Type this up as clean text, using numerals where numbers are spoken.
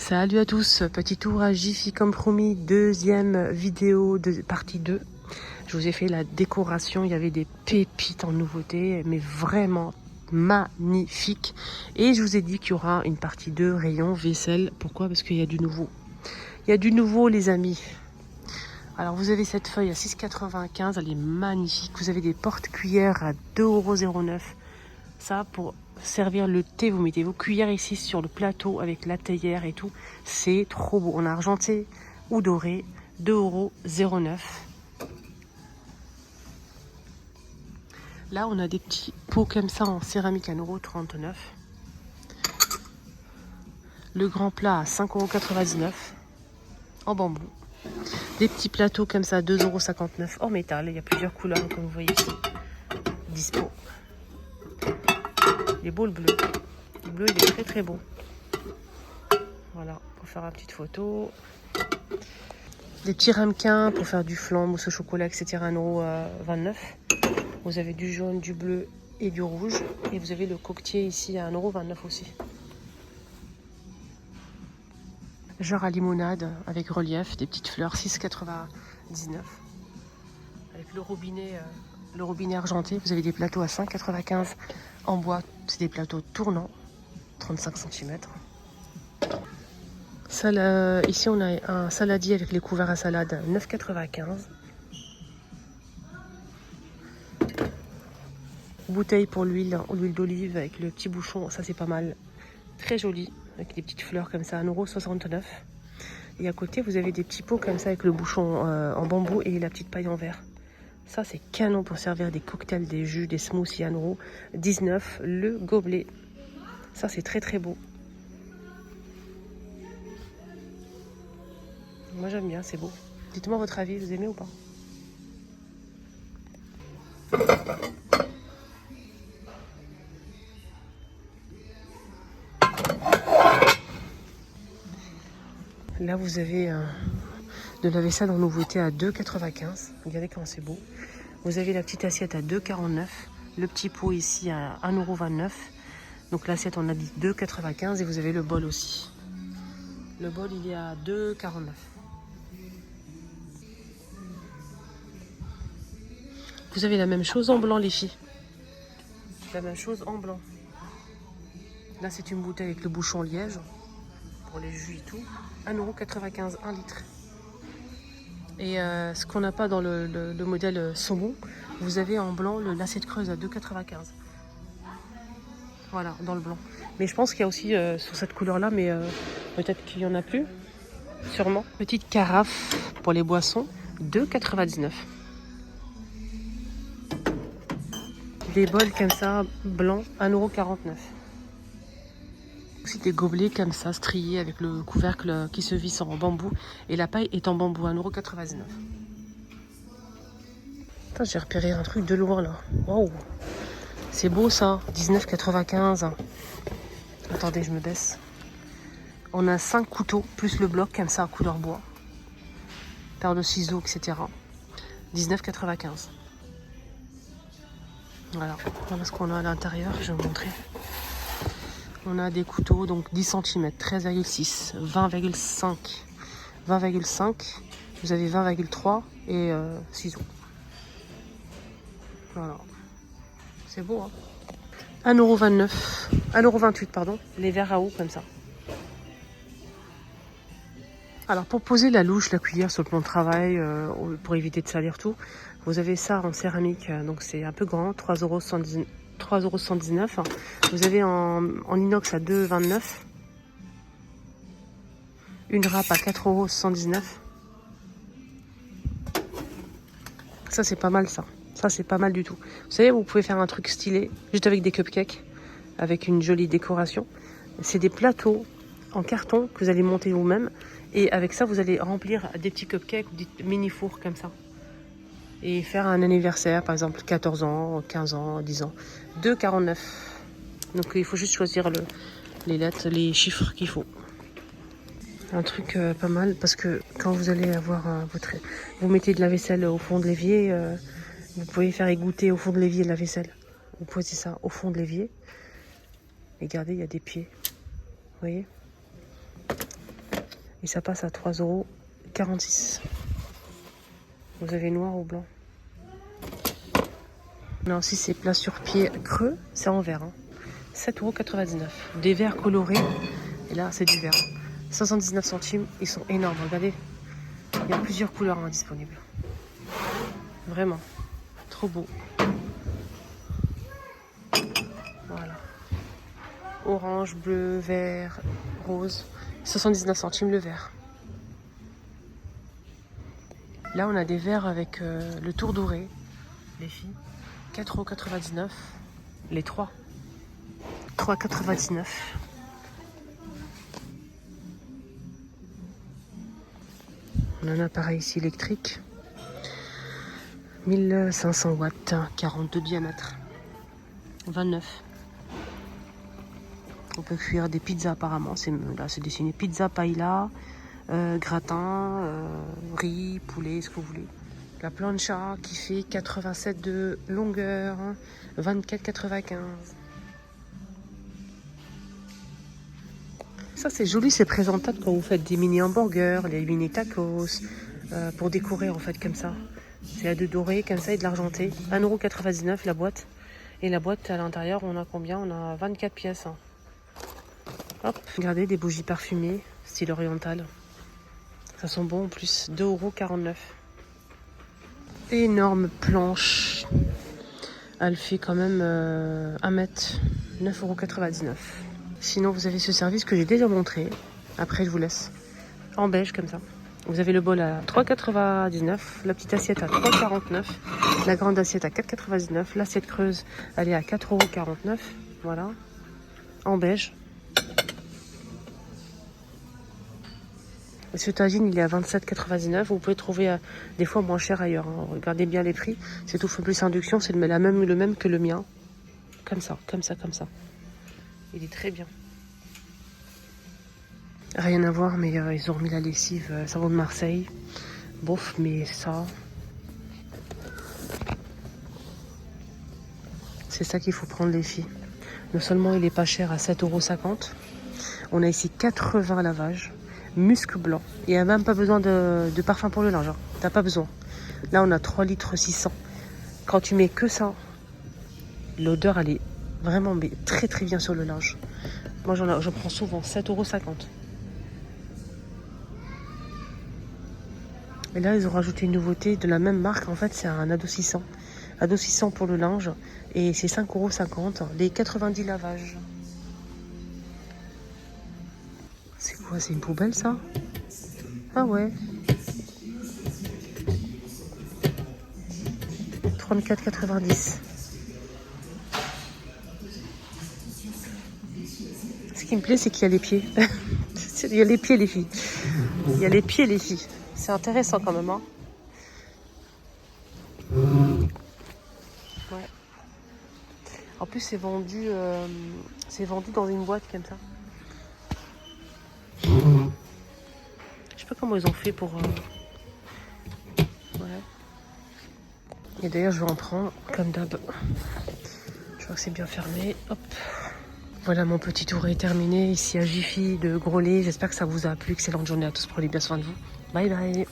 Salut à tous, petit tour à Jiffy comme promis, deuxième vidéo de partie 2. Je vous ai fait la décoration, il y avait des pépites en nouveauté, mais vraiment magnifiques. Et je vous ai dit qu'il y aura une partie 2 rayon vaisselle. Pourquoi? Parce qu'il y a du nouveau. Il y a du nouveau les amis. Alors vous avez cette feuille à 6,95, elle est magnifique. Vous avez des porte-cuillères à 2,09 €. Ça, pour servir le thé, vous mettez vos cuillères ici sur le plateau avec la théière et tout. C'est trop beau. On a argenté ou doré, 2,09 €. Là, on a des petits pots comme ça en céramique à 1,39 €. Le grand plat à 5,99 € en bambou. Des petits plateaux comme ça à 2,59 € en métal. Il y a plusieurs couleurs comme vous voyez ici. Dispo. Il est beau le bleu. Le bleu, il est très très beau. Voilà, pour faire une petite photo. Des petits ramequins pour faire du flan, mousse au chocolat, etc. 1,29 €. Vous avez du jaune, du bleu et du rouge. Et vous avez le coquetier ici à 1,29 € aussi. Genre à limonade avec relief, des petites fleurs, 6,99 €. Avec le robinet argenté. Vous avez des plateaux à 5,95 € en bois. C'est des plateaux tournants, 35 cm. Ici, on a un saladier avec les couverts à salade, 9,95 €. Bouteille pour l'huile d'olive avec le petit bouchon, ça c'est pas mal. Très joli, avec des petites fleurs comme ça, 1,69 €. Et à côté, vous avez des petits pots comme ça avec le bouchon en bambou et la petite paille en verre. Ça, c'est canon pour servir des cocktails, des jus, des smoothies, 1,19 € le gobelet. Ça, c'est très très beau. Moi, j'aime bien, c'est beau. Dites-moi votre avis, vous aimez ou pas? Là, vous avez de la vaisselle en nouveauté à 2,95 €. Regardez comment c'est beau. Vous avez la petite assiette à 2,49 €. Le petit pot ici à 1,29 €. Donc l'assiette, on a dit 2,95 € et vous avez le bol aussi. Le bol, il est à 2,49 €. Vous avez la même chose en blanc, les filles. La même chose en blanc. Là, c'est une bouteille avec le bouchon liège pour les jus et tout. 1,95 € 1 litre. Et ce qu'on n'a pas dans le modèle saumon, vous avez en blanc l'assiette creuse à 2,95 €. Voilà, dans le blanc. Mais je pense qu'il y a aussi sur cette couleur-là, mais peut-être qu'il n'y en a plus. Sûrement. Petite carafe pour les boissons, 2,99 €. Des bols comme ça, blancs, 1,49 €. Aussi des gobelets comme ça, striés avec le couvercle qui se visse en bambou. Et la paille est en bambou, 1,99 €. J'ai repéré un truc de loin là. Waouh! C'est beau ça, 19,95 €. Attendez, je me baisse. On a 5 couteaux, plus le bloc comme ça, couleur bois. Paire de ciseaux, etc. 19,95 €. Voilà ce qu'on a à l'intérieur, je vais vous montrer. On a des couteaux, donc 10 cm, 13,6, 20,5, 20,5. Vous avez 20,3 et ciseaux. Voilà. C'est beau, hein? 1,29 €, 1,28 € pardon, les verres à eau comme ça. Alors pour poser la louche, la cuillère sur le plan de travail, pour éviter de salir tout, vous avez ça en céramique, donc c'est un peu grand, 3,79 €. Vous avez en inox à 2,29 €. Une râpe à 4,79 €. Ça c'est pas mal ça. Ça c'est pas mal du tout. Vous savez, vous pouvez faire un truc stylé, juste avec des cupcakes, avec une jolie décoration. C'est des plateaux en carton que vous allez monter vous-même. Et avec ça, vous allez remplir des petits cupcakes ou des mini fours comme ça. Et faire un anniversaire, par exemple 14 ans, 15 ans, 10 ans. 2,49 €. Donc il faut juste choisir les lettres, les chiffres qu'il faut. Un truc pas mal, parce que quand vous allez avoir vous mettez de la vaisselle au fond de l'évier, vous pouvez faire égoutter au fond de l'évier de la vaisselle. Vous posez ça au fond de l'évier. Et regardez, il y a des pieds. Vous voyez? Et ça passe à 3,46 €. Vous avez noir ou blanc. Non, si c'est plat sur pied creux, c'est en verre. 7,99 €. Des verres colorés. Et là, c'est du verre. 79 centimes. Ils sont énormes. Regardez. Il y a plusieurs couleurs disponibles. Vraiment. Trop beau. Voilà. Orange, bleu, vert, rose. 79 centimes le verre. Là, on a des verres avec le tour doré. Les filles. 4,99 €. Les trois. 3,99 €. On a un appareil ici électrique. 1500 watts, 42 diamètres. 29. On peut cuire des pizzas apparemment. Là, c'est dessiné pizza, paella, gratin, riz, poulet, ce que vous voulez. La plancha qui fait 87 de longueur, 24,95 €. Ça c'est joli, c'est présentable quand vous faites des mini hamburgers, les mini tacos, pour décorer en fait comme ça. C'est à 2 dorés comme ça et de l'argenté. 1,99 € la boîte. Et la boîte à l'intérieur, on a combien? On a 24 pièces. Hop, regardez, des bougies parfumées, style oriental. Ça sent bon en plus, 2,49 €. Énorme planche. Elle fait quand même 1 mètre, 9,99 €. Sinon, vous avez ce service que j'ai déjà montré. Après, je vous laisse. En beige, comme ça. Vous avez le bol à 3,99 €. La petite assiette à 3,49 €. La grande assiette à 4,99 €. L'assiette creuse, elle est à 4,49 €. Voilà. En beige. Ce tagine, il est à 27,99 €. Vous pouvez trouver des fois moins cher ailleurs. Regardez bien les prix. C'est tout fait plus induction. C'est le même que le mien. Comme ça, comme ça, comme ça. Il est très bien. Rien à voir, mais ils ont remis la lessive savon de Marseille. Bof, mais ça... C'est ça qu'il faut prendre les filles. Non seulement il est pas cher à 7,50 €. On a ici 80 lavages. Musc blanc. Il n'y a même pas besoin de parfum pour le linge. T'as pas besoin. Là, on a 3,6 litres. Quand tu mets que ça, l'odeur, elle est vraiment très très bien sur le linge. Moi, je prends souvent 7,50 €. Et là, ils ont rajouté une nouveauté de la même marque. En fait, c'est un adoucissant. Adoucissant pour le linge. Et c'est 5,50 €. Les 90 lavages. C'est quoi? C'est une poubelle, ça? Ah ouais. 34,90 €. Ce qui me plaît, c'est qu'il y a les pieds. Il y a les pieds, les filles. Il y a les pieds, les filles. C'est intéressant quand même, hein. Ouais. En plus, c'est vendu dans une boîte comme ça. Je sais pas comment ils ont fait pour... Ouais. Et d'ailleurs, je vais en prendre comme d'hab. Je vois que c'est bien fermé. Hop. Voilà, mon petit tour est terminé ici à Jiffy de Groslay. J'espère que ça vous a plu. Excellente journée à tous. Prenez bien soin de vous. Bye bye.